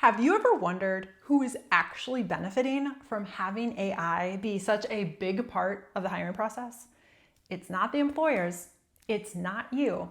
Have you ever wondered who is actually benefiting from having AI be such a big part of the hiring process? It's not the employers, it's not you.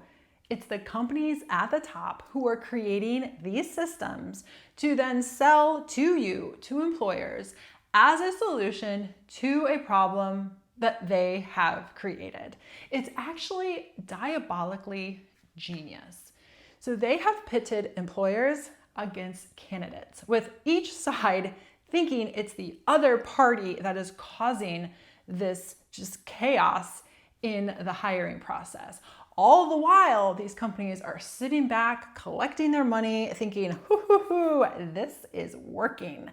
It's the companies at the top who are creating these systems to then sell to you, to employers, as a solution to a problem that they have created. It's actually diabolically genius. So they have pitted employers against candidates, with each side thinking it's the other party that is causing this just chaos in the hiring process. All the while, these companies are sitting back, collecting their money, thinking, hoo, this is working.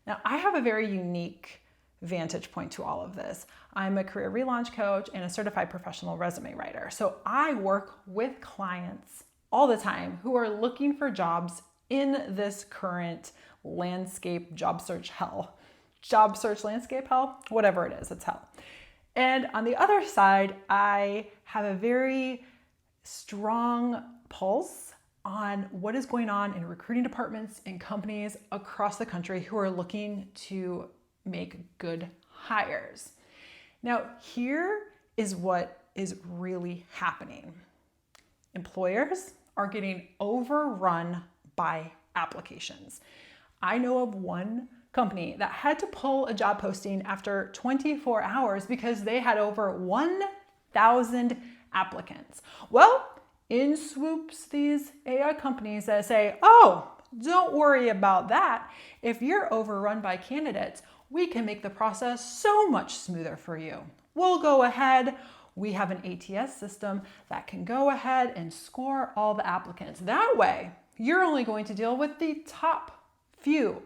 Now, I have a very unique vantage point to all of this. I'm a career relaunch coach and a certified professional resume writer. So I work with clients all the time who are looking for jobs in this current landscape job search landscape hell, whatever it is, it's hell. And on the other side, I have a very strong pulse on what is going on in recruiting departments and companies across the country who are looking to make good hires. Now, here is what is really happening. Employers are getting overrun by applications. I know of one company that had to pull a job posting after 24 hours because they had over 1,000 applicants. Well, in swoops these AI companies that say, oh, don't worry about that. If you're overrun by candidates, we can make the process so much smoother for you. We'll go ahead. We have an ATS system that can go ahead and score all the applicants. That way, you're only going to deal with the top few.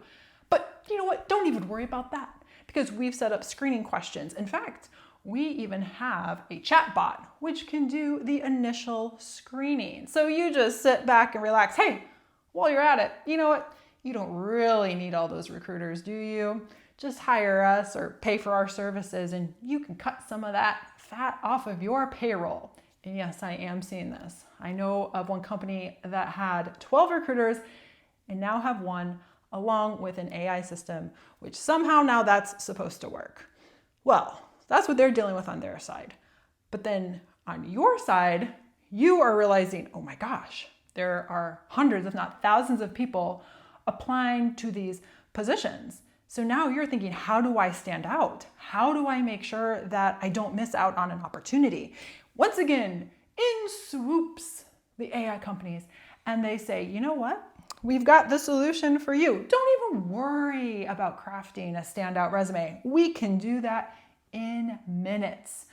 But you know what? Don't even worry about that because we've set up screening questions. In fact, we even have a chat bot which can do the initial screening. So you just sit back and relax. Hey, while you're at it, you know what? You don't really need all those recruiters, do you? Just hire us or pay for our services and you can cut some of that fat off of your payroll. And yes, I am seeing this. I know of one company that had 12 recruiters and now have one along with an AI system, which somehow now that's supposed to work. Well, that's what they're dealing with on their side. But then on your side, you are realizing, oh my gosh, there are hundreds, if not thousands of people applying to these positions. So now you're thinking, how do I stand out? How do I make sure that I don't miss out on an opportunity? Once again, in swoops the AI companies and they say, you know what? We've got the solution for you. Don't even worry about crafting a standout resume. We can do that in minutes.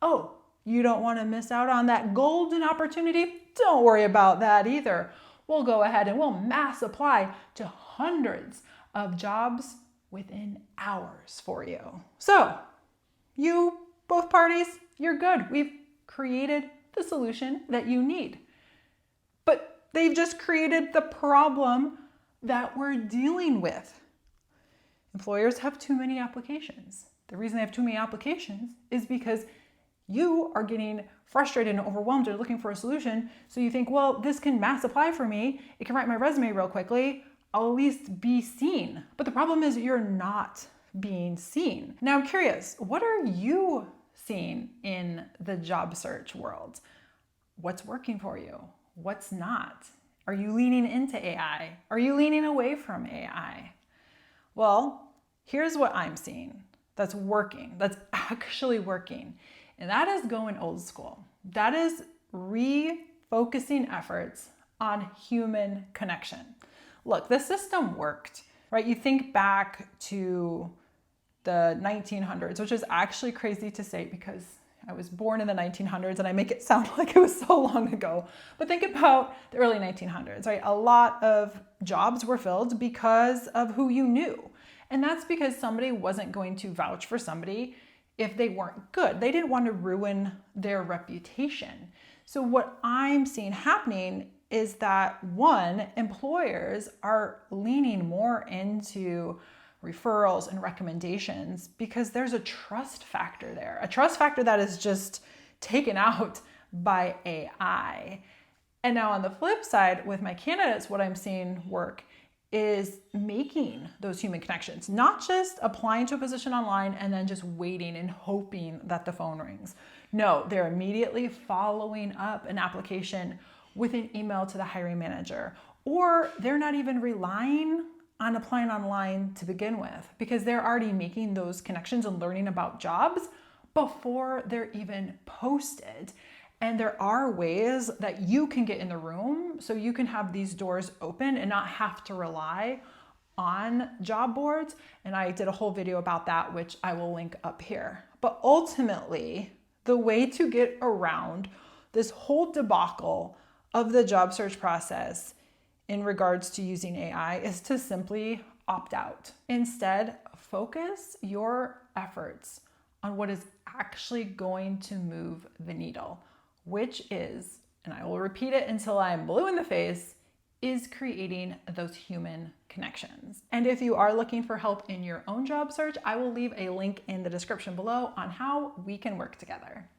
Oh, you don't want to miss out on that golden opportunity? Don't worry about that either. We'll go ahead and we'll mass apply to hundreds of jobs within hours for you. So you, both parties, you're good. We've created the solution that you need. But they've just created the problem that we're dealing with. Employers have too many applications. The reason they have too many applications is because you are getting frustrated and overwhelmed or looking for a solution. So you think, well, this can mass apply for me. It can write my resume real quickly. I'll at least be seen. But the problem is you're not being seen. Now I'm curious, what are you seeing in the job search world? What's working for you? What's not? Are you leaning into AI? Are you leaning away from AI? Well, here's what I'm seeing that's working, that's actually working. And that is going old school. That is refocusing efforts on human connection. Look, the system worked, right? You think back to the 1900s, which is actually crazy to say because I was born in the 1900s and I make it sound like it was so long ago. But think about the early 1900s, right? A lot of jobs were filled because of who you knew. And that's because somebody wasn't going to vouch for somebody if they weren't good. They didn't want to ruin their reputation. So what I'm seeing happening is that, one, employers are leaning more into referrals and recommendations because there's a trust factor there, a trust factor that is just taken out by AI. And now on the flip side, with my candidates, what I'm seeing work is making those human connections, not just applying to a position online and then just waiting and hoping that the phone rings. No, they're immediately following up an application with an email to the hiring manager, or they're not even relying on applying online to begin with because they're already making those connections and learning about jobs before they're even posted. And there are ways that you can get in the room so you can have these doors open and not have to rely on job boards. And I did a whole video about that, which I will link up here. But ultimately, the way to get around this whole debacle of the job search process in regards to using AI is to simply opt out. Instead, focus your efforts on what is actually going to move the needle, which is, and I will repeat it until I'm blue in the face, is creating those human connections. And if you are looking for help in your own job search, I will leave a link in the description below on how we can work together.